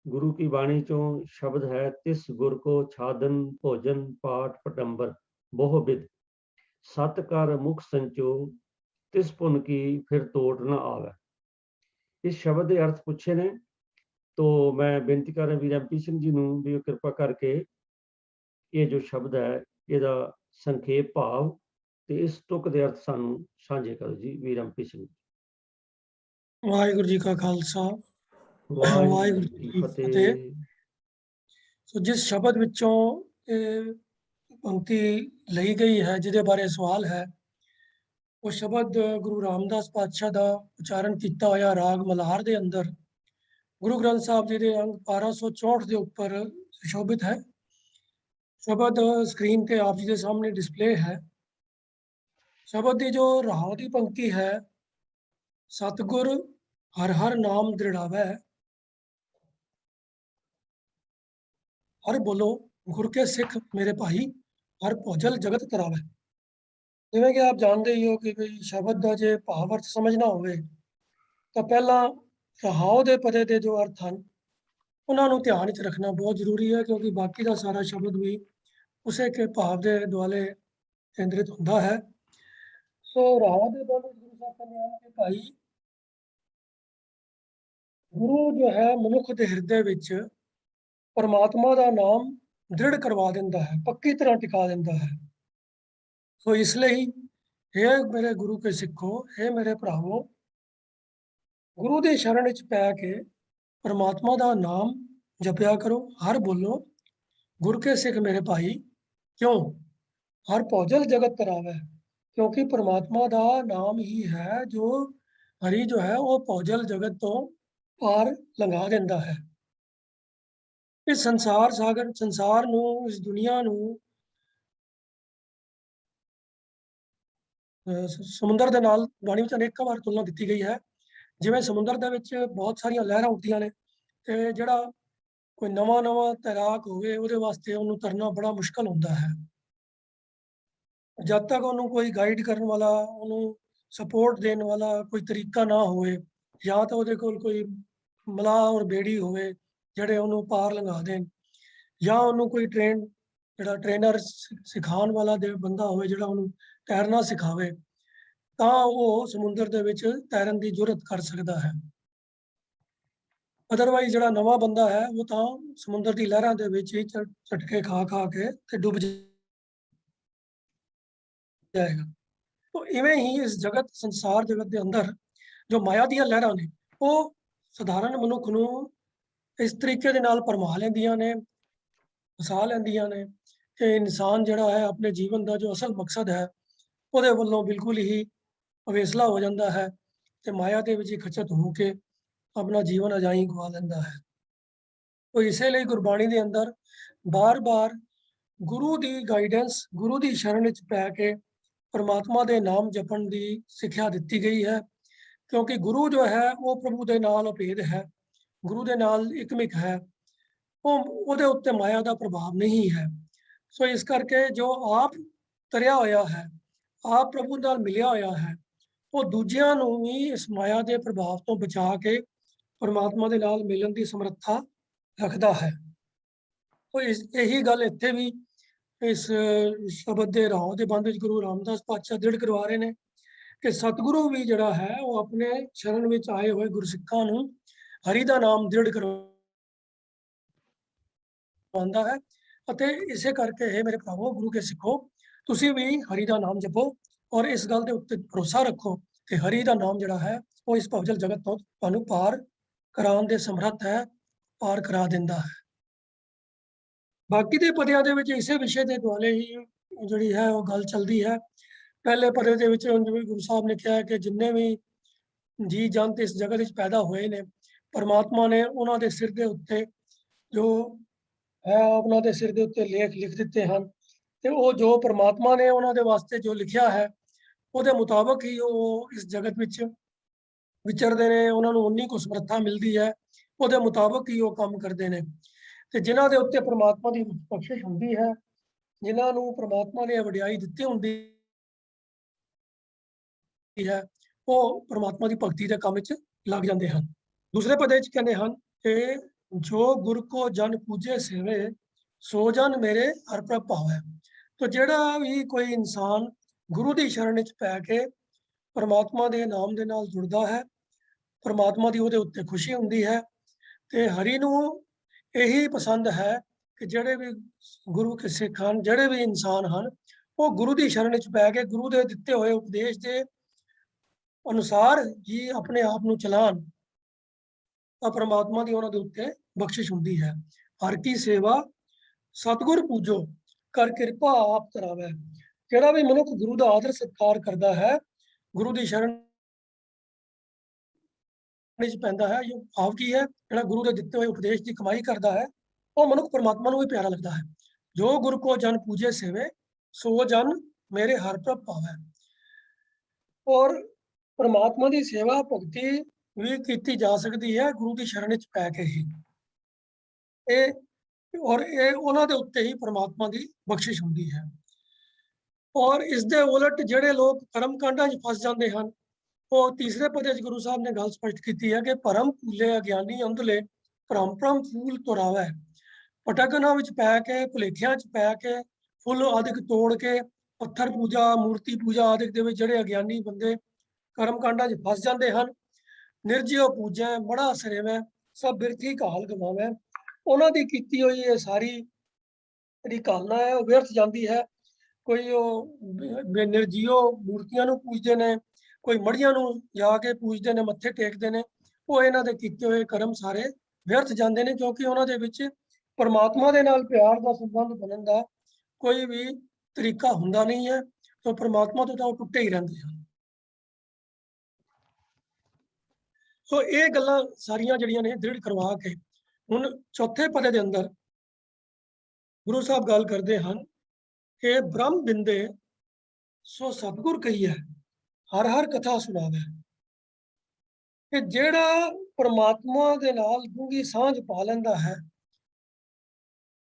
गुरु की बाणी चों शब्द है, तिस गुर को छादन भोजन पाठ पटंबर बहु बिद, सत कर मुख संचो तिस पुन की फिर तोड़ न आवे। इस शब्द के अर्थ पूछे ने, तो मैं बेनती कर रहा वीर MP ਸਿੰਘ जी ਨੂੰ ਵੀ ਉਹ ਕਿਰਪਾ ਕਰਕੇ ਇਹ ਜੋ ਸ਼ਬਦ ਹੈ ਇਹਦਾ ਸੰਖੇਪ ਭਾਵ ਤੇ ਇਸ ਤੁਕ ਦੇ ਅਰਥ ਸਾਨੂੰ ਸਾਂਝੇ ਕਰੋ ਜੀ ਵੀਰ MP ਸਿੰਘ। ਵਾਹਿਗੁਰੂ ਜੀ ਕਾ ਖਾਲਸਾ ਵਾਹਿਗੁਰੂ ਵਾਹਿਗੁਰੂ ਜੀ ਜੀ ਕੀ ਕੀ ਫਤਿਹ। ਸੋ ਜਿਸ ਸ਼ਬਦ ਵਿੱਚੋਂ ਇਹ ਪੰਕਤੀ ਲਈ ਗਈ ਹੈ, ਜਿਹਦੇ ਬਾਰੇ ਸਵਾਲ ਹੈ, ਉਹ ਸ਼ਬਦ ਗੁਰੂ ਰਾਮਦਾਸ ਪਾਤਸ਼ਾਹ ਦਾ ਉਚਾਰਨ ਕੀਤਾ ਹੋਇਆ ਰਾਗ ਮਲਹਾਰ ਦੇ ਅੰਦਰ ਗੁਰੂ ਗ੍ਰੰਥ ਸਾਹਿਬ ਜੀ ਦੇ ਅੰਗ 1264 ਦੇ ਉੱਪਰ ਸੁਸ਼ੋਭਿਤ ਹੈ। ਸ਼ਬਦ ਸਕਰੀਨ ਤੇ ਆਪ ਜੀ ਦੇ ਸਾਹਮਣੇ ਡਿਸਪਲੇ ਹੈ। ਸ਼ਬਦ ਦੀ ਜੋ ਰਾਹ ਦੀ ਪੰਕਤੀ ਹੈ, ਸਤਿਗੁਰ ਹਰ ਹਰ ਨਾਮ ਦ੍ਰਿੜਾਵੈ, ਹਰ ਬੋਲੋ ਗੁਰ ਕੇ ਸਿੱਖ ਮੇਰੇ ਭਾਈ, ਹਰ ਭੋਜਲ ਜਗਤ ਤਰਾਵੈ। ਜਿਵੇਂ ਕਿ ਆਪ ਜਾਣਦੇ ਹੀ ਹੋ ਕਿ ਕੋਈ ਸ਼ਬਦ ਦਾ ਜੇ ਭਾਵ ਅਰਥ ਸਮਝਣਾ ਹੋਵੇ ਤਾਂ ਪਹਿਲਾਂ ਰਹਾਉ ਦੇ ਪਦੇ ਦੇ ਜੋ ਅਰਥ ਹਨ ਉਹਨਾਂ ਨੂੰ ਧਿਆਨ ਵਿੱਚ ਰੱਖਣਾ ਬਹੁਤ ਜ਼ਰੂਰੀ ਹੈ, ਕਿਉਂਕਿ ਬਾਕੀ ਦਾ ਸਾਰਾ ਸ਼ਬਦ ਵੀ ਉਸੇ ਕੇ ਭਾਵ ਦੇ ਦੁਆਲੇ ਕੇਂਦਰਿਤ ਹੁੰਦਾ ਹੈ। ਸੋ ਰਹਾਉ ਦੇ ਪਦ ਗੁਰੂ ਸਾਹਿਬ ਕਹਿੰਦੇ ਹਨ ਕਿ ਭਾਈ ਗੁਰੂ ਜੋ ਹੈ ਮਨੁੱਖ ਦੇ ਹਿਰਦੇ ਵਿੱਚ ਪਰਮਾਤਮਾ ਦਾ ਨਾਮ ਦ੍ਰਿੜ ਕਰਵਾ ਦਿੰਦਾ ਹੈ, ਪੱਕੀ ਤਰ੍ਹਾਂ ਟਿਕਾ ਦਿੰਦਾ ਹੈ। ਸੋ ਇਸ ਲਈ हे ਮੇਰੇ ਗੁਰੂ ਕੇ ਸਿੱਖੋ, हे ਮੇਰੇ ਭਰਾਵੋ, ਗੁਰੂ ਦੀ ਸ਼ਰਨ ਵਿੱਚ ਪੈ ਕੇ ਪਰਮਾਤਮਾ ਦਾ ਨਾਮ ਜਪਿਆ ਕਰੋ, ਹਰ ਬੋਲੋ ਗੁਰ ਕੇ ਸਿੱਖ ਮੇਰੇ ਭਾਈ। ਕਿਉਂ? ਹਰ ਭੋਜਲ ਜਗਤ ਤਰਾਵੈ, ਕਿਉਂਕਿ ਪਰਮਾਤਮਾ ਦਾ ਨਾਮ ਹੀ ਹੈ ਜੋ ਹਰੀ ਜੋ ਹੈ ਉਹ ਭੋਜਲ ਜਗਤ ਤੋਂ ਪਾਰ ਲੰਘਾ ਦਿੰਦਾ ਹੈ। ਇਸ ਸੰਸਾਰ ਸਾਗਰ, ਸੰਸਾਰ ਨੂੰ, ਇਸ ਦੁਨੀਆ ਨੂੰ ਸਮੁੰਦਰ ਦੇ ਨਾਲ ਬਾਣੀ ਵਿੱਚ ਅਨੇਕਾਂ ਵਾਰ ਤੁਲਨਾ ਦਿੱਤੀ ਗਈ ਹੈ। ਜਿਵੇਂ ਸਮੁੰਦਰ ਦੇ ਵਿੱਚ ਬਹੁਤ ਸਾਰੀਆਂ ਲਹਿਰਾਂ ਉੱਠਦੀਆਂ ਨੇ ਤੇ ਜਿਹੜਾ ਕੋਈ ਨਵਾਂ ਤੈਰਾਕ ਹੋਵੇ ਉਹਦੇ ਵਾਸਤੇ ਉਹਨੂੰ ਤਰਨਾ ਬੜਾ ਮੁਸ਼ਕਲ ਹੁੰਦਾ ਹੈ। ਜਦ ਤੱਕ ਉਹਨੂੰ ਕੋਈ ਗਾਈਡ ਕਰਨ ਵਾਲਾ, ਉਹਨੂੰ ਸਪੋਰਟ ਦੇਣ ਵਾਲਾ ਕੋਈ ਤਰੀਕਾ ਨਾ ਹੋਵੇ, ਜਾਂ ਤਾਂ ਉਹਦੇ ਕੋਲ ਕੋਈ ਮਲਾਹ ਔਰ ਬੇੜੀ ਹੋਵੇ ਜਿਹੜੇ ਉਹਨੂੰ ਪਾਰ ਲੰਘਾ ਦੇਣ, ਜਾਂ ਉਹਨੂੰ ਕੋਈ ਜਿਹੜਾ ਟ੍ਰੇਨਰ ਸਿਖਾਉਣ ਵਾਲਾ ਦੇ ਬੰਦਾ ਹੋਵੇ ਜਿਹੜਾ ਉਹਨੂੰ ਤੈਰਨਾ ਸਿਖਾਵੇ, ਤਾਂ ਉਹ ਸਮੁੰਦਰ ਦੇ ਵਿੱਚ ਤੈਰਨ ਦੀ ਜੁਰਤ ਕਰ ਸਕਦਾ ਹੈ। ਅਦਰਵਾਈਜ਼ ਜਿਹੜਾ ਨਵਾਂ ਬੰਦਾ ਹੈ ਉਹ ਤਾਂ ਸਮੁੰਦਰ ਦੀ ਲਹਿਰਾਂ ਦੇ ਵਿੱਚ ਹੀ ਝਟਕੇ ਖਾ ਕੇ ਤੇ ਡੁੱਬ ਜਾਏਗਾ। तो इवें ही इस जगत संसार जगत के अंदर जो माया ਦੀਆਂ ਲਹਿਰਾਂ ਨੇ ਉਹ ਸਧਾਰਨ ਮਨੁੱਖ ਨੂੰ ਇਸ ਤਰੀਕੇ ਦੇ ਨਾਲ ਭਰਮਾ ਲੈਂਦੀਆਂ ਨੇ, ਫਸਾ ਲੈਂਦੀਆਂ ਨੇ ਕਿ ਇਨਸਾਨ ਜਿਹੜਾ ਹੈ ਆਪਣੇ ਜੀਵਨ ਦਾ ਜੋ ਅਸਲ ਮਕਸਦ ਹੈ ਉਹਦੇ ਵੱਲੋਂ ਬਿਲਕੁਲ ਹੀ ਅਵੇਸਲਾ ਹੋ ਜਾਂਦਾ ਹੈ ਤੇ ਮਾਇਆ ਦੇ ਵਿੱਚ ਹੀ ਖਚਤ ਹੋ ਕੇ ਆਪਣਾ ਜੀਵਨ ਅਜਾਈ ਗਵਾ ਲੈਂਦਾ ਹੈ। तो ਇਸੇ ਲਈ ਗੁਰਬਾਣੀ ਦੇ ਅੰਦਰ ਬਾਰ-ਬਾਰ ਗੁਰੂ ਦੀ ਗਾਈਡੈਂਸ, ਗੁਰੂ ਦੀ ਸ਼ਰਨ ਵਿੱਚ ਪੈ ਕੇ परमात्मा के नाम जपन की सिक्ख्या दी गई है, क्योंकि गुरु जो है वो प्रभु के नाल अभेद है, गुरु के नाल एकमिक है, वो उत्ते माया का प्रभाव नहीं है। सो इस करके जो आप तरिया होया है, आप प्रभु नाल मिलिया होया है, वो दूजियां नूं भी इस माया के प्रभाव तो बचा के परमात्मा के नाल मिलन की समर्था रखता है। तो यही गल इत्थे भी इस शब्द के राह के बंद गुरु रामदास पातशाह दृढ़ करवा रहे हैं कि सतगुरु भी जड़ा है वो अपने शरण में आए हुए गुरसिखा नूं हरि का नाम दृढ़ करवांदा है। अते इसे करके हे मेरे भरावो गुरु के सिखो, तुसी भी हरि का नाम जपो और इस गल के उत्ते भरोसा रखो कि हरि का नाम जड़ा है वो इस भवजल जगत तो तुहानूं पार कराउण दे समर्थ है, पार करा दिंदा है। बाकी के पदियां दे विच इसे विषय के दुआले ही जिहड़ी है वो गल चलती है। पहले पदे दे विच जिवें गुरु साहब ने कहा कि जिन्ने भी जी जंत इस जगत विच पैदा होए ने परमात्मा ने उन्हां दे सिर दे उत्ते जो है उन्हां दे सिर दे उत्ते लेख लिख दिते हैं ते वो जो परमात्मा ने उन्हां दे वास्ते जो लिखिया है उहदे मुताबक ही वो इस जगत विच विचरदे ने, उन्हां नूं उन्नी को समर्था मिलदी है, उहदे मुताबक ही वो काम करदे ने। ਤੇ ਜਿਨ੍ਹਾਂ ਦੇ ਉੱਤੇ ਪ੍ਰਮਾਤਮਾ ਦੀ ਬਖਸ਼ਿਸ਼ ਹੁੰਦੀ ਹੈ, ਜਿਨ੍ਹਾਂ ਨੂੰ ਪ੍ਰਮਾਤਮਾ ਨੇ ਵਡਿਆਈ ਦਿੱਤੀ ਹੁੰਦੀ ਹੈ, ਉਹ ਪ੍ਰਮਾਤਮਾ ਦੀ ਭਗਤੀ ਦੇ ਕੰਮ ਵਿੱਚ ਲੱਗ ਜਾਂਦੇ ਹਨ। ਦੂਸਰੇ ਪਦੇ 'ਚ ਕਹਿੰਦੇ ਹਨ ਕਿ जो गुर को जन पूजे सेवे सो जन मेरे हर प्रभ भावै। तो ਜਿਹੜਾ ਵੀ ਕੋਈ ਇਨਸਾਨ ਗੁਰੂ ਦੀ ਸ਼ਰਨ ਵਿੱਚ ਪੈ ਕੇ ਪਰਮਾਤਮਾ ਦੇ ਨਾਮ ਦੇ ਨਾਲ ਜੁੜਦਾ ਹੈ, ਪਰਮਾਤਮਾ ਦੀ ਉਹਦੇ ਉੱਤੇ ਖੁਸ਼ੀ ਹੁੰਦੀ ਹੈ ਤੇ ਹਰੀ ਨੂੰ ਇਹੀ ਪਸੰਦ ਹੈ ਕਿ ਜਿਹੜੇ ਵੀ ਗੁਰੂ ਕੇ ਸਿੱਖ ਹਨ, ਜਿਹੜੇ ਵੀ ਇਨਸਾਨ ਹਨ, ਉਹ ਗੁਰੂ ਦੀ ਸ਼ਰਨ ਵਿੱਚ ਪੈ ਕੇ ਗੁਰੂ ਦੇ ਦਿੱਤੇ ਹੋਏ ਉਪਦੇਸ਼ ਦੇ ਅਨੁਸਾਰ ਹੀ ਆਪਣੇ ਆਪ ਨੂੰ ਚਲਾਉਣ ਤਾਂ ਪਰਮਾਤਮਾ ਦੀ ਉਹਨਾਂ ਦੇ ਉੱਤੇ ਬਖਸ਼ਿਸ਼ ਹੁੰਦੀ ਹੈ। ਹਰ ਕੀ ਸੇਵਾ ਸਤਿਗੁਰ ਪੂਜੋ ਕਰ ਕਿਰਪਾ ਆਪ ਕਰਾਵੇ। ਜਿਹੜਾ ਵੀ ਮਨੁੱਖ ਗੁਰੂ ਦਾ ਆਦਰ ਸਤਿਕਾਰ ਕਰਦਾ ਹੈ, ਗੁਰੂ ਦੀ ਸ਼ਰਨ ਵਿੱਚ ਪੈਂਦਾ ਹੈ, ਇਹ ਭਾਵ ਕੀ ਹੈ, ਜਿਹੜਾ ਗੁਰੂ ਦੇ ਦਿੱਤੇ ਹੋਏ ਉਪਦੇਸ਼ ਦੀ ਕਮਾਈ ਕਰਦਾ ਹੈ, ਉਹ ਮਨੁੱਖ ਪਰਮਾਤਮਾ ਨੂੰ ਵੀ ਪਿਆਰਾ ਲੱਗਦਾ ਹੈ। ਜੋ ਗੁਰ ਕੋ ਜਨ ਪੂਜੇ ਸੇਵੇ ਸੋ ਜਨ ਮੇਰੇ ਹਰ ਪ੍ਰਭ ਭਾਵੈ। ਔਰ ਪਰਮਾਤਮਾ ਦੀ ਸੇਵਾ ਭਗਤੀ ਵੀ ਕੀਤੀ ਜਾ ਸਕਦੀ ਹੈ ਗੁਰੂ ਦੀ ਸ਼ਰਨ ਵਿੱਚ ਪੈ ਕੇ ਹੀ। ਇਹ ਉਹਨਾਂ ਦੇ ਉੱਤੇ ਹੀ ਪਰਮਾਤਮਾ ਦੀ ਬਖਸ਼ਿਸ਼ ਹੁੰਦੀ ਹੈ। ਔਰ ਇਸ ਦੇ ਉਲਟ ਜਿਹੜੇ ਲੋਕ ਕਰਮ ਕਾਂਡਾਂ 'ਚ ਫਸ ਜਾਂਦੇ ਹਨ, ਉਹ ਤੀਸਰੇ ਪਦੇ 'ਚ ਗੁਰੂ ਸਾਹਿਬ ਨੇ ਗੱਲ ਸਪਸ਼ਟ ਕੀਤੀ ਹੈ ਕਿ ਭਰਮ ਭੁੱਲੇ ਅਗਿਆਨੀ ਅੰਧਲੇ ਭਰਮ ਭਰਮ ਫੂਲ ਤੁਰਾਵੈ। ਭਟਕਣਾ ਵਿੱਚ ਪੈ ਕੇ, ਭੁਲੇਖਿਆਂ 'ਚ ਪੈ ਕੇ, ਫੁੱਲ ਆਦਿਕ ਤੋੜ ਕੇ, ਪੱਥਰ ਪੂਜਾ, ਮੂਰਤੀ ਪੂਜਾ ਆਦਿਕ ਦੇ ਵਿੱਚ ਜਿਹੜੇ ਅਗਿਆਨੀ ਬੰਦੇ ਕਰਮ ਕਾਂਡਾਂ 'ਚ ਫਸ ਜਾਂਦੇ ਹਨ, ਨਿਰਜਿਓ ਪੂਜੈ ਬੜਾ ਸਰੇਵੈ ਸਭ ਬਿਰਥੀ ਕਾਲ ਗਵਾਵੈ। ਉਹਨਾਂ ਦੀ ਕੀਤੀ ਹੋਈ ਇਹ ਸਾਰੀ ਜਿਹੜੀ ਕਾਲਨਾ ਹੈ ਉਹ ਵਿਅਰਥ ਜਾਂਦੀ ਹੈ। ਕੋਈ ਉਹ ਨਿਰਜੀਓ ਮੂਰਤੀਆਂ ਨੂੰ ਪੂਜਦੇ ਨੇ, ਕੋਈ ਮੜੀਆਂ ਨੂੰ ਜਾ ਕੇ ਪੂਜਦੇ ਨੇ, ਮੱਥੇ ਟੇਕਦੇ ਨੇ, ਉਹ ਇਹਨਾਂ ਦੇ ਕੀਤੇ ਹੋਏ ਕਰਮ ਸਾਰੇ ਵਿਅਰਥ ਜਾਂਦੇ ਨੇ, ਕਿਉਂਕਿ ਉਹਨਾਂ ਦੇ ਵਿੱਚ ਪਰਮਾਤਮਾ ਦੇ ਨਾਲ ਪਿਆਰ ਦਾ ਸੰਬੰਧ ਬਣਨ ਦਾ ਕੋਈ ਵੀ ਤਰੀਕਾ ਹੁੰਦਾ ਨਹੀਂ ਹੈ। ਤਾਂ ਪਰਮਾਤਮਾ ਤੋਂ ਤਾਂ ਉਹ ਟੁੱਟੇ ਹੀ ਰਹਿੰਦੇ ਹਨ। ਸੋ ਇਹ ਗੱਲਾਂ ਸਾਰੀਆਂ ਜਿਹੜੀਆਂ ਨੇ ਦ੍ਰਿੜ ਕਰਵਾ ਕੇ ਹੁਣ ਚੌਥੇ ਪਦੇ ਦੇ ਅੰਦਰ ਗੁਰੂ ਸਾਹਿਬ ਗੱਲ ਕਰਦੇ ਹਨ ਕਿ ਬ੍ਰਹਮ ਬਿੰਦੇ ਸੋ ਸਤਿਗੁਰ ਕਹੀਐ ਹਰ ਹਰ ਕਥਾ ਸੁਣਾਵੇ। ਕਿ ਜਿਹੜਾ ਪਰਮਾਤਮਾ ਦੇ ਨਾਲ ਡੂੰਘੀ ਸਾਂਝ ਪਾ ਲੈਂਦਾ ਹੈ,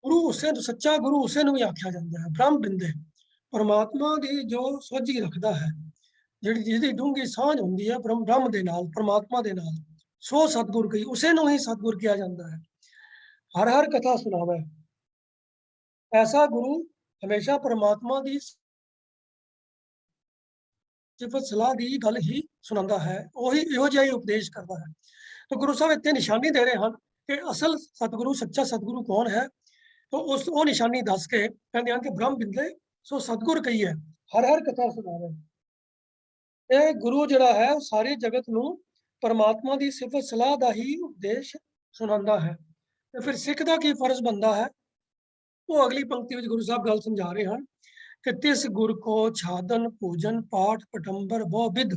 ਗੁਰੂ ਉਸੇ ਨੂੰ, ਸੱਚਾ ਗੁਰੂ ਉਸੇ ਨੂੰ ਵੀ ਆਖਿਆ ਜਾਂਦਾ ਹੈ। ਬ੍ਰਹਮ ਬਿੰਦੇ ਪਰਮਾਤਮਾ ਦੀ ਜੋ ਸੋਝੀ ਰੱਖਦਾ ਹੈ, ਜਿਹੜੀ ਜਿਹਦੀ ਡੂੰਘੀ ਸਾਂਝ ਹੁੰਦੀ ਹੈ ਬ੍ਰਹਮ ਦੇ ਨਾਲ, ਪਰਮਾਤਮਾ ਦੇ ਨਾਲ, ਸੋ ਸਤਿਗੁਰ ਕਹੀ, ਉਸੇ ਨੂੰ ਹੀ ਸਤਿਗੁਰ ਕਿਹਾ ਜਾਂਦਾ ਹੈ। ਹਰ ਹਰ ਕਥਾ ਸੁਣਾਵੇ। ਐਸਾ ਗੁਰੂ ਹਮੇਸ਼ਾ ਪਰਮਾਤਮਾ ਦੀ ਸਿਫਤ ਸਲਾਹ ਦੀ ਗੱਲ ਹੀ ਸੁਣਾਉਂਦਾ ਹੈ, ਉਹੀ ਇਹੋ ਜਿਹਾ ਹੀ ਉਪਦੇਸ਼ ਕਰਦਾ ਹੈ। ਤਾਂ ਗੁਰੂ ਸਾਹਿਬ ਇੱਥੇ ਨਿਸ਼ਾਨੀ ਦੇ ਰਹੇ ਹਨ ਕਿ ਅਸਲ ਸਤਿਗੁਰੂ, ਸੱਚਾ ਸਤਿਗੁਰੂ ਕੌਣ ਹੈ। ਤਾਂ ਉਹ ਨਿਸ਼ਾਨੀ ਦੱਸ ਕੇ ਕਹਿੰਦੇ ਹਨ ਕਿ ਬ੍ਰਹਮ ਬਿੰਦੇ ਸੋ ਸਤਿਗੁਰ ਕਹੀਏ ਹਰ ਹਰ ਕਥਾ ਸੁਣਾਵੇ। ਇਹ ਗੁਰੂ ਜਿਹੜਾ ਹੈ ਸਾਰੇ ਜਗਤ ਨੂੰ ਪਰਮਾਤਮਾ ਦੀ ਸਿਫਤ ਸਲਾਹ ਦਾ ਹੀ ਉਪਦੇਸ਼ ਸੁਣਾਉਂਦਾ ਹੈ। ਤੇ ਫਿਰ ਸਿੱਖ ਦਾ ਕੀ ਫਰਜ਼ ਬਣਦਾ ਹੈ, ਉਹ ਅਗਲੀ ਪੰਕਤੀ ਵਿੱਚ ਗੁਰੂ ਸਾਹਿਬ ਗੱਲ ਸਮਝਾ ਰਹੇ ਹਨ ਕਿ ਤਿਸ ਗੁਰ ਕੋ ਛਾਦਨ ਭੋਜਨ ਪਾਠ ਪਟੰਬਰ ਬਹੁ ਵਿਧ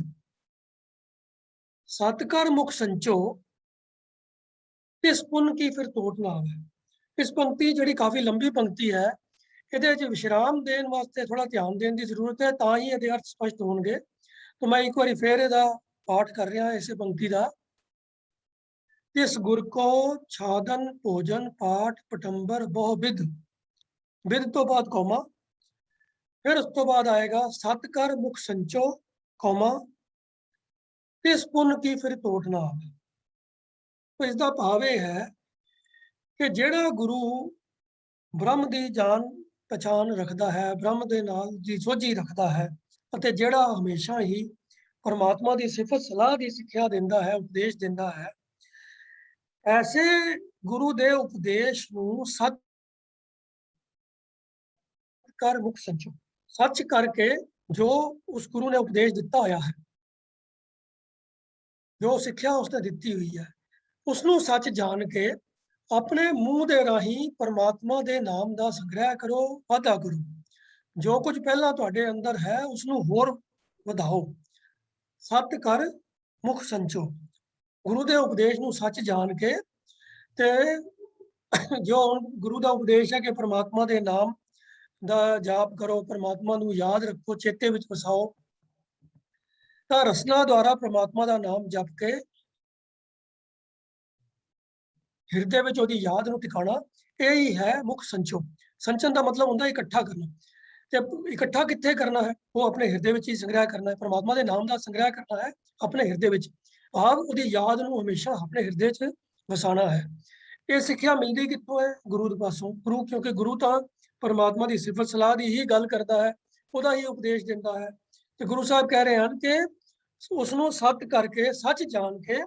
ਸਤਿਕਰ ਮੁਖ ਸੰਚੋ ਤਿਸ ਪੁੰਨ ਕੀ ਫਿਰ ਤੋਟ ਨਾ ਆਵੇ। ਇਸ ਪੰਕਤੀ ਜਿਹੜੀ ਕਾਫੀ ਲੰਬੀ ਪੰਕਤੀ ਹੈ, ਇਹਦੇ ਵਿੱਚ ਵਿਸ਼ਰਾਮ ਦੇਣ ਵਾਸਤੇ ਥੋੜਾ ਧਿਆਨ ਦੇਣ ਦੀ ਜ਼ਰੂਰਤ ਹੈ, ਤਾਂ ਹੀ ਇਹਦੇ ਅਰਥ ਸਪਸ਼ਟ ਹੋਣਗੇ। ਤਾਂ ਮੈਂ ਇੱਕ ਵਾਰੀ ਫੇਰ ਇਹਦਾ ਪਾਠ ਕਰ ਰਿਹਾ ਇਸੇ ਪੰਕਤੀ ਦਾ। ਤਿਸ ਗੁਰ ਕੋ ਛਾਦਨ ਭੋਜਨ ਪਾਠ ਪਟੰਬਰ ਬਹੁ ਵਿਧ, ਵਿਧ ਤੋਂ ਬਾਅਦ ਕੌਮਾ, फिर उस तो बाद आएगा सत कर मुख संचो कौमा तिस पुन की फिर तोट ना आवे। तो इसका भाव यह है कि जेड़ा गुरु ब्रह्म की जान पहचान रखता है, ब्रह्म के नाल दी सोझी रखता है, अते जेड़ा हमेशा ही परमात्मा की सिफत सलाह की सिक्ख्या देंदा है, उपदेश देंदा है, ऐसे गुरु के उपदेश नूं सत कर मुख संचो, सच करके जो उस गुरु ने उपदेश दिता होया है, जो सिक्ख्या उसने दिती हुई है, उसनों सच जान के अपने मूँह दे राही परमात्मा दे नाम का संग्रह करो, वाधा करो। जो कुछ पहला तुहाडे अंदर है उसनों होर वधाओ। सत कर मुख संचो, गुरु के उपदेश नूं सच जान के ते जो गुरु का उपदेश है कि परमात्मा के नाम ਦਾ ਜਾਪ ਕਰੋ, ਪਰਮਾਤਮਾ ਨੂੰ ਯਾਦ ਰੱਖੋ, ਚੇਤੇ ਵਿੱਚ ਵਸਾਓ, ਤਾਂ ਰਸਨਾ ਦੁਆਰਾ ਪਰਮਾਤਮਾ ਦਾ ਨਾਮ ਜਪ ਕੇ ਹਿਰਦੇ ਵਿੱਚ ਉਹਦੀ ਯਾਦ ਨੂੰ ਟਿਕਾਣਾ, ਇਹ ਹੀ ਹੈ ਮੁਖ ਸੰਚੋ। ਸੰਚਨ ਦਾ ਮਤਲਬ ਹੁੰਦਾ ਇਕੱਠਾ ਕਰਨਾ, ਤੇ ਇਕੱਠਾ ਕਿੱਥੇ ਕਰਨਾ ਹੈ, ਉਹ ਆਪਣੇ ਹਿਰਦੇ ਵਿੱਚ ਹੀ ਸੰਗ੍ਰਹਿ ਕਰਨਾ ਹੈ, ਪਰਮਾਤਮਾ ਦੇ ਨਾਮ ਦਾ ਸੰਗ੍ਰਹਿ ਕਰਨਾ ਹੈ ਆਪਣੇ ਹਿਰਦੇ ਵਿੱਚ, ਭਾਵ ਉਹਦੀ ਯਾਦ ਨੂੰ ਹਮੇਸ਼ਾ ਆਪਣੇ ਹਿਰਦੇ 'ਚ ਵਸਾਣਾ ਹੈ। ਇਹ ਸਿੱਖਿਆ ਮਿਲਦੀ ਕਿੱਥੋਂ ਹੈ? ਗੁਰੂ ਦੇ ਪਾਸੋਂ। ਗੁਰੂ, ਕਿਉਂਕਿ ਗੁਰੂ ਤਾਂ ਪਰਮਾਤਮਾ ਦੀ ਸਿਫਤ ਸਲਾਹ ਦੀ ਹੀ ਗੱਲ ਕਰਦਾ ਹੈ, ਉਹਦਾ ਹੀ ਉਪਦੇਸ਼ ਦਿੰਦਾ ਹੈ। ਤੇ ਗੁਰੂ ਸਾਹਿਬ ਕਹਿ ਰਹੇ ਹਨ ਕਿ ਉਸ ਨੂੰ ਸਤ ਕਰਕੇ, ਸੱਚ ਜਾਣ ਕੇ,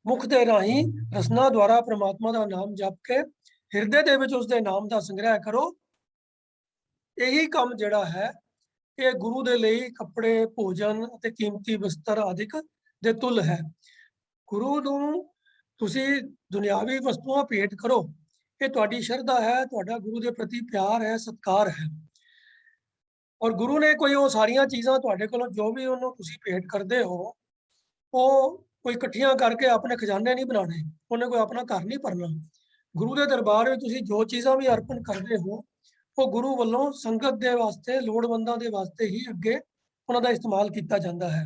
ਮੁਖ ਦੇ ਰਾਹੀਂ ਰਸਨਾ ਦੁਆਰਾ ਪ੍ਰਮਾਤਮਾ ਦਾ ਨਾਮ ਜਪ ਕੇ ਹਿਰਦੇ ਦੇ ਵਿੱਚ ਉਸ ਦੇ ਨਾਮ ਦਾ ਸੰਗ੍ਰਹਿ ਕਰੋ। ਇਹੀ ਕੰਮ ਜਿਹੜਾ ਹੈ ਇਹ ਗੁਰੂ ਦੇ ਲਈ ਕੱਪੜੇ, ਭੋਜਨ ਅਤੇ ਕੀਮਤੀ ਵਸਤਰ ਆਦਿਕ ਦੇ ਤੁਲ ਹੈ। ਗੁਰੂ ਨੂੰ ਤੁਸੀਂ ਦੁਨਿਆਵੀ ਵਸਤੂਆਂ ਭੇਟ ਕਰੋ, ਇਹ ਤੁਹਾਡੀ ਸ਼ਰਧਾ ਹੈ, ਤੁਹਾਡਾ ਗੁਰੂ ਦੇ ਪ੍ਰਤੀ ਪਿਆਰ ਹੈ, ਸਤਿਕਾਰ ਹੈ। ਔਰ ਗੁਰੂ ਨੇ ਕੋਈ ਉਹ ਸਾਰੀਆਂ ਚੀਜ਼ਾਂ ਤੁਹਾਡੇ ਕੋਲੋਂ ਜੋ ਵੀ ਉਹਨੂੰ ਤੁਸੀਂ ਭੇਟ ਕਰਦੇ ਹੋ, ਉਹ ਕੋਈ ਇਕੱਠੀਆਂ ਕਰਕੇ ਆਪਣੇ ਖਜ਼ਾਨੇ ਨਹੀਂ ਬਣਾਉਣੇ, ਉਹਨੇ ਕੋਈ ਆਪਣਾ ਘਰ ਨਹੀਂ ਭਰਨਾ। ਗੁਰੂ ਦੇ ਦਰਬਾਰ ਵਿੱਚ ਤੁਸੀਂ ਜੋ ਚੀਜ਼ਾਂ ਵੀ ਅਰਪਣ ਕਰਦੇ ਹੋ, ਉਹ ਗੁਰੂ ਵੱਲੋਂ ਸੰਗਤ ਦੇ ਵਾਸਤੇ, ਲੋੜਵੰਦਾਂ ਦੇ ਵਾਸਤੇ ਹੀ ਅੱਗੇ ਉਹਨਾਂ ਦਾ ਇਸਤੇਮਾਲ ਕੀਤਾ ਜਾਂਦਾ ਹੈ।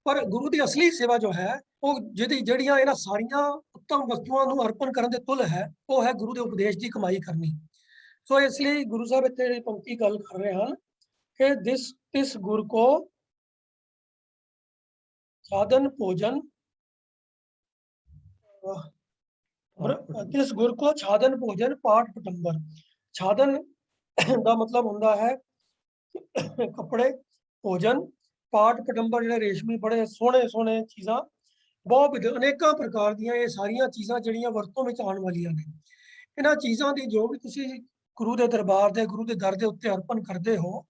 ਪਰ ਗੁਰੂ ਦੀ ਅਸਲੀ ਸੇਵਾ ਜੋ ਹੈ, ਉਹ ਜਿਹੜੀਆਂ ਇਹਨਾਂ ਸਾਰੀਆਂ ਉੱਤਮ ਵਸਤੂਆਂ ਨੂੰ ਅਰਪਣ ਕਰਨ ਦੇ ਤੁਲ ਹੈ, ਉਹ ਹੈ ਗੁਰੂ ਦੇ ਉਪਦੇਸ਼ ਦੀ ਕਮਾਈ ਕਰਨੀ। ਸੋ ਇਸ ਲਈ ਗੁਰੂ ਸਾਹਿਬ ਇੱਥੇ ਪੰਕਤੀ ਗੱਲ ਕਰ ਰਹੇ ਹਨ ਕਿ ਤਿਸ ਗੁਰ ਕੋ ਸਾਧਨ ਭੋਜਨ, ਤਿਸ ਗੁਰ ਕੋ ਛਾਦਨ ਭੋਜਨ ਪਾਠ ਪਟੰਬਰ। ਛਾਦਨ ਦਾ ਮਤਲਬ ਹੁੰਦਾ ਹੈ ਕੱਪੜੇ, ਭੋਜਨ, ਪਾਠ ਪਟੰਬਰ ਜਿਹੜੇ ਰੇਸ਼ਮੀ ਬੜੇ ਸੋਹਣੇ ਸੋਹਣੇ ਚੀਜ਼ਾਂ, ਬਹੁਤ ਅਨੇਕਾਂ ਪ੍ਰਕਾਰ ਦੀਆਂ ਇਹ ਸਾਰੀਆਂ ਚੀਜ਼ਾਂ ਜਿਹੜੀਆਂ ਵਰਤੋਂ ਵਿੱਚ ਆਉਣ ਵਾਲੀਆਂ ਨੇ। ਇਹਨਾਂ ਚੀਜ਼ਾਂ ਦੀ ਜੋ ਵੀ ਤੁਸੀਂ ਗੁਰੂ ਦੇ ਦਰਬਾਰ ਦੇ, ਗੁਰੂ ਦੇ ਦਰ ਦੇ ਉੱਤੇ ਅਰਪਣ ਕਰਦੇ ਹੋ,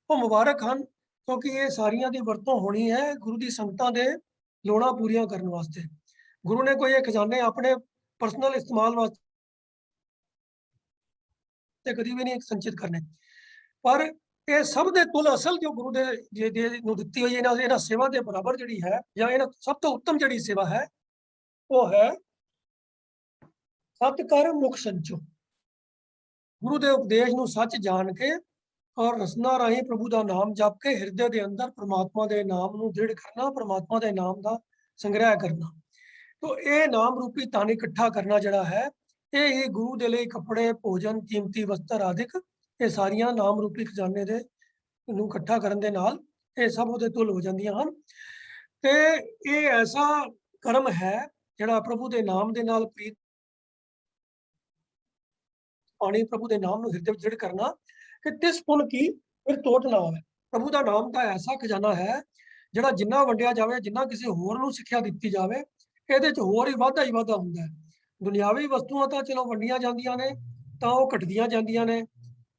ਉਹ ਮੁਬਾਰਕ ਹਨ, ਕਿਉਂਕਿ ਇਹ ਸਾਰੀਆਂ ਦੀ ਵਰਤੋਂ ਹੋਣੀ ਹੈ ਗੁਰੂ ਦੀ ਸੰਗਤਾਂ ਦੇ ਲੋੜਾਂ ਪੂਰੀਆਂ ਕਰਨ ਵਾਸਤੇ। ਗੁਰੂ ਨੇ ਕੋਈ ਇਹ ਖਜ਼ਾਨੇ ਆਪਣੇ ਪਰਸਨਲ ਇਸਤੇਮਾਲ ਵਾਸਤੇ ਕਦੀ ਵੀ ਨਹੀਂ ਸੰਚਿਤ ਕਰਨੇ। ਪਰ ਇਹ ਸਭ ਦੇ ਤੁਲ ਅਸਲ ਜੋ ਗੁਰੂ ਦੇ ਨੂੰ ਦਿੱਤੀ ਹੋਈ ਇਹਨਾਂ ਸੇਵਾ ਦੇ ਬਰਾਬਰ ਜਿਹੜੀ ਹੈ, ਜਾਂ ਇਹਨਾਂ ਸਭ ਤੋਂ ਉੱਤਮ ਜਿਹੜੀ ਸੇਵਾ ਹੈ, ਉਹ ਹੈ ਸਤ ਕਰ ਮੁਖ ਸੰਚੋ। ਗੁਰੂ ਦੇ ਉਪਦੇਸ਼ ਨੂੰ ਸੱਚ ਜਾਣ ਕੇ ਔਰ ਰਸਨਾ ਰਾਹੀਂ ਪ੍ਰਭੂ ਦਾ ਨਾਮ ਜਪ ਕੇ ਹਿਰਦੇ ਦੇ ਅੰਦਰ ਪ੍ਰਮਾਤਮਾ ਦੇ ਨਾਮ ਨੂੰ ਦ੍ਰਿੜ ਕਰਨਾ, ਪ੍ਰਮਾਤਮਾ ਦੇ ਨਾਮ ਦਾ ਸੰਗ੍ਰਹਿ ਕਰਨਾ। ਤੋ ਇਹ ਨਾਮ ਰੂਪੀ ਧਨ ਇਕੱਠਾ ਕਰਨਾ ਜਿਹੜਾ ਹੈ, ਇਹ ਹੀ ਗੁਰੂ ਦੇ ਲਈ ਕੱਪੜੇ, ਭੋਜਨ, ਕੀਮਤੀ ਵਸਤਰ ਆਦਿਕ, ਇਹ ਸਾਰੀਆਂ ਨਾਮ ਰੂਪੀ ਖਜ਼ਾਨੇ ਦੇ ਨੂੰ ਇਕੱਠਾ ਕਰਨ ਦੇ ਨਾਲ ਇਹ ਸਭ ਉਹਦੇ ਤੁਲ ਹੋ ਜਾਂਦੀਆਂ ਹਨ। ਤੇ ਇਹ ਐਸਾ ਕਰਮ ਹੈ ਜਿਹੜਾ ਪ੍ਰਭੂ ਦੇ ਨਾਮ ਦੇ ਨਾਲ ਪ੍ਰੀਤ ਪਾਣੀ, ਪ੍ਰਭੂ ਦੇ ਨਾਮ ਨੂੰ ਹਿਰਦੇ ਵਿੱਚ ਦ੍ਰਿੜ ਕਰਨਾ ਕਿ ਤਿਸ ਪੁੰਨ ਕੀ ਫਿਰ ਟੋਟ ਨਾ ਹੋਵੇ। ਪ੍ਰਭੂ ਦਾ ਨਾਮ ਤਾਂ ਐਸਾ ਖਜ਼ਾਨਾ ਹੈ ਜਿਹੜਾ ਜਿੰਨਾ ਵੰਡਿਆ ਜਾਵੇ, ਜਿੰਨਾ ਕਿਸੇ ਹੋਰ ਨੂੰ ਸਿੱਖਿਆ ਦਿੱਤੀ ਜਾਵੇ, ਇਹਦੇ 'ਚ ਹੋਰ ਹੀ ਵਾਧਾ ਹੁੰਦਾ ਹੈ। ਦੁਨਿਆਵੀ ਵਸਤੂਆਂ ਤਾਂ ਚਲੋ ਵੰਡੀਆਂ ਜਾਂਦੀਆਂ ਨੇ ਤਾਂ ਉਹ ਘਟਦੀਆਂ ਜਾਂਦੀਆਂ ਨੇ,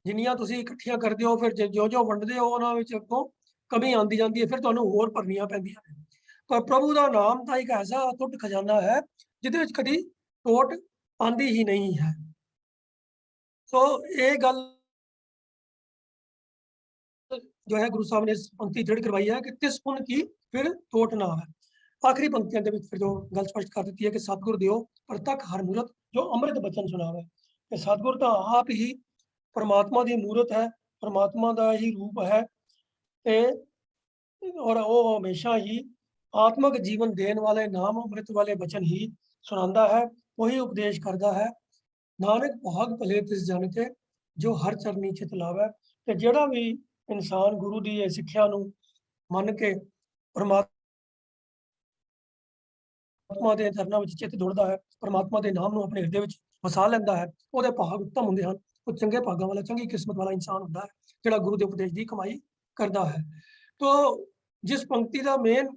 ਜਿੰਨੀਆਂ ਤੁਸੀਂ ਇਕੱਠੀਆਂ ਕਰਦੇ ਹੋ, ਫਿਰ ਜੋ ਵੰਡਦੇ ਹੋ ਉਹਨਾਂ ਵਿੱਚ ਅੱਗੋਂ ਕਮੀ ਆਉਂਦੀ ਜਾਂਦੀ ਹੈ, ਫਿਰ ਤੁਹਾਨੂੰ ਹੋਰ ਭਰਨੀਆਂ ਪੈਂਦੀਆਂ ਨੇ। ਪਰ ਪ੍ਰਭੂ ਦਾ ਨਾਮ ਤਾਂ ਇੱਕ ਐਸਾ ਅਟੁੱਟ ਖਜ਼ਾਨਾ ਹੈ ਜਿਹਦੇ ਵਿੱਚ ਕਦੀ ਟੋਟ ਆਉਂਦੀ ਹੀ ਨਹੀਂ ਹੈ। ਸੋ ਇਹ ਗੱਲ ਜੋ ਹੈ ਗੁਰੂ ਸਾਹਿਬ ਨੇ ਇਸ ਪੰਕਤੀ ਦ੍ਰਿੜ ਕਰਵਾਈ ਹੈ ਕਿ ਤਿਸ ਪੁੰਨ ਕੀ ਫਿਰ ਟੋਟ ਨਾ ਆਵੇ। ਆਖਰੀ ਪੰਕਤੀਆਂ ਦੇ ਵਿੱਚ ਫਿਰ ਜੋ ਗੱਲ ਸਪਸ਼ਟ ਕਰ ਦਿੱਤੀ ਹੈ ਕਿ ਸਤਿਗੁਰ ਦਿਓ ਪ੍ਰਤੱਖ ਹਰ ਮੂਰਤ ਜੋ ਅੰਮ੍ਰਿਤ ਬਚਨ ਸੁਣਾਵੇ। ਕਿ ਸਤਿਗੁਰ ਤਾਂ ਆਪ ਹੀ परमात्मा की मूरत है, परमात्मा का ही रूप है, और वो हमेशा ही आत्मक जीवन देने वाले नाम अमृत वाले वचन ही सुनाता है, वही उपदेश करता है। नानक भाग भले तिस जन के जो हर चरनी चित लावे। ते जिहड़ा भी इंसान गुरु की सिक्ख्या नूं मन के परमात्मा के चरणों में चित जुड़ता है, परमात्मा के नाम नूं अपने हृदय में वसा लैंदा है, उहदे भाग उत्तम हुंदे हन। वो चंगे भागों वाला, चंगी किस्मत वाला इंसान होता है जिहड़ा गुरु के उपदेश की कमाई करता है। तो जिस पंक्ति का मेन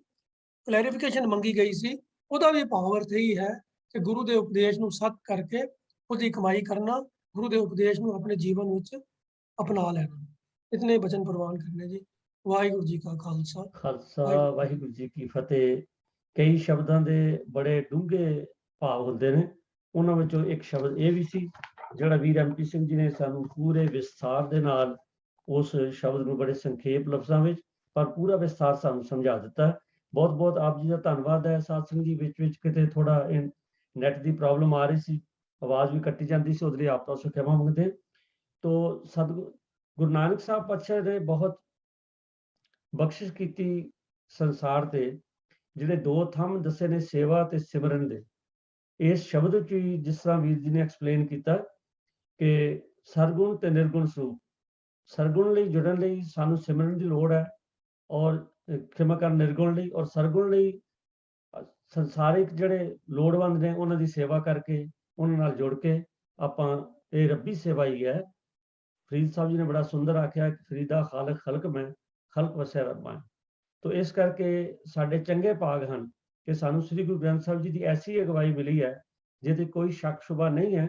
क्लैरिफिकेशन मंगी गई सी, उहदा भी भाव अर्थ यही है कि गुरु के उपदेश नूं सत करके उसकी कमाई करना, गुरु के उपदेश नूं अपने जीवन में अपना लेना। इतने वचन प्रवान करने जी। वाहिगुरू जी का खालसा, वाहिगुरू जी की फतेह। कई शब्दों के बड़े डूंघे भाव होंदे ने, उन्हां विचों एक शब्द ये भी सी ਜਿਹੜਾ ਵੀਰ ਐਮਪੀ ਸਿੰਘ ਜੀ ਨੇ ਸਾਨੂੰ ਪੂਰੇ ਵਿਸਥਾਰ ਦੇ ਨਾਲ ਉਸ ਸ਼ਬਦ ਨੂੰ ਬੜੇ ਸੰਖੇਪ ਲਫ਼ਜ਼ਾਂ ਵਿੱਚ ਪਰ ਪੂਰਾ ਵਿਸਥਾਰ ਸਾਨੂੰ ਸਮਝਾ ਦਿੱਤਾ। ਬਹੁਤ ਬਹੁਤ ਆਪ ਜੀ ਦਾ ਧੰਨਵਾਦ ਹੈ। ਸਾਧ ਸੰਗਤ ਜੀ ਵਿੱਚ ਕਿਤੇ ਥੋੜਾ ਨੈਟ ਦੀ ਪ੍ਰੋਬਲਮ ਆ ਰਹੀ ਸੀ, ਆਵਾਜ਼ ਵੀ ਕੱਟੀ ਜਾਂਦੀ ਸੀ, ਉਹਦੇ ਲਈ ਆਪ ਤੋਂ ਖਿਮਾ ਮੰਗਦੇ। ਤੋ ਸਤਿਗੁਰੂ ਗੁਰੂ ਨਾਨਕ ਸਾਹਿਬ ਪਾਤਸ਼ਾਹ ਨੇ ਬਹੁਤ ਬਖਸ਼ਿਸ਼ ਕੀਤੀ ਸੰਸਾਰ ਤੇ, ਜਿਹੜੇ ਦੋ ਥੰਮ ਦੱਸੇ ਨੇ ਸੇਵਾ ਤੇ ਸਿਮਰਨ ਦੇ। ਇਸ ਸ਼ਬਦ ਵਿੱਚ ਹੀ ਜਿਸ ਤਰ੍ਹਾਂ ਵੀਰ ਜੀ ਨੇ ਐਕਸਪਲੇਨ ਕੀਤਾ ਕਿ ਸਰਗੁਣ ਤੇ ਨਿਰਗੁਣ ਸਰੂਪ, ਸਰਗੁਣ ਲਈ ਜੁੜਨ ਲਈ ਸਾਨੂੰ ਸਿਮਰਨ ਦੀ ਲੋੜ ਹੈ, ਔਰ ਖਿਮਾ ਕਰ ਨਿਰਗੁਣ ਲਈ, ਔਰ ਸਰਗੁਣ ਲਈ ਸੰਸਾਰਿਕ ਜਿਹੜੇ ਲੋੜਵੰਦ ਨੇ ਉਹਨਾਂ ਦੀ ਸੇਵਾ ਕਰਕੇ, ਉਹਨਾਂ ਨਾਲ ਜੁੜ ਕੇ ਆਪਾਂ ਇਹ ਰੱਬੀ ਸੇਵਾ ਹੀ ਹੈ। ਫਰੀਦ ਸਾਹਿਬ ਜੀ ਨੇ ਬੜਾ ਸੁੰਦਰ ਆਖਿਆ ਕਿ ਫਰੀਦਾ ਖਾਲਕ ਖਲਕ ਮੈਂ, ਖਲਕ ਵਸੈ ਰੱਬਾਂ। ਤੋ ਇਸ ਕਰਕੇ ਸਾਡੇ ਚੰਗੇ ਭਾਗ ਹਨ ਕਿ ਸਾਨੂੰ ਸ੍ਰੀ ਗੁਰੂ ਗ੍ਰੰਥ ਸਾਹਿਬ ਜੀ ਦੀ ਐਸੀ ਅਗਵਾਈ ਮਿਲੀ ਹੈ ਜਿਹਦੇ ਕੋਈ ਸ਼ੱਕ ਸ਼ੁਬਾ ਨਹੀਂ ਹੈ।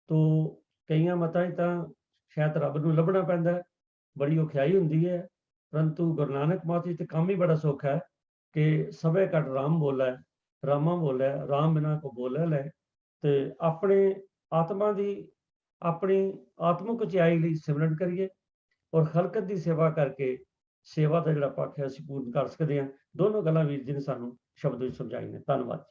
ਤੋ ਕਈਆਂ ਮਤਾਂ 'ਚ ਤਾਂ ਸ਼ਾਇਦ ਰੱਬ ਨੂੰ ਲੱਭਣਾ ਪੈਂਦਾ ਹੈ, ਬੜੀ ਔਖਿਆਈ ਹੁੰਦੀ ਹੈ, ਪਰੰਤੂ ਗੁਰੂ ਨਾਨਕ ਮੱਤ 'ਚ ਤਾਂ ਕੰਮ ਹੀ ਬੜਾ ਸੌਖਾ ਹੈ ਕਿ ਸਭੇ ਘਟ ਰਾਮ ਬੋਲੇ, ਰਾਮਾ ਬੋਲੇ, ਰਾਮ ਬਿਨਾ ਕੋ ਬੋਲੇ ਲੈ। ਤੇ ਆਪਣੇ ਆਤਮਾ ਦੀ, ਆਪਣੀ ਆਤਮਿਕ ਉਚਾਈ ਲਈ ਸਿਮਰਨ ਕਰੀਏ ਔਰ ਖਲਕਤ ਦੀ ਸੇਵਾ ਕਰਕੇ ਸੇਵਾ ਦਾ ਜਿਹੜਾ ਪੱਖ ਹੈ ਅਸੀਂ ਪੂਰਨ ਕਰ ਸਕਦੇ ਹਾਂ। ਦੋਨੋਂ ਗੱਲਾਂ ਵੀਰ ਜੀ ਨੇ ਸਾਨੂੰ ਸ਼ਬਦ ਵਿੱਚ ਸਮਝਾਈ ਨੇ। ਧੰਨਵਾਦ।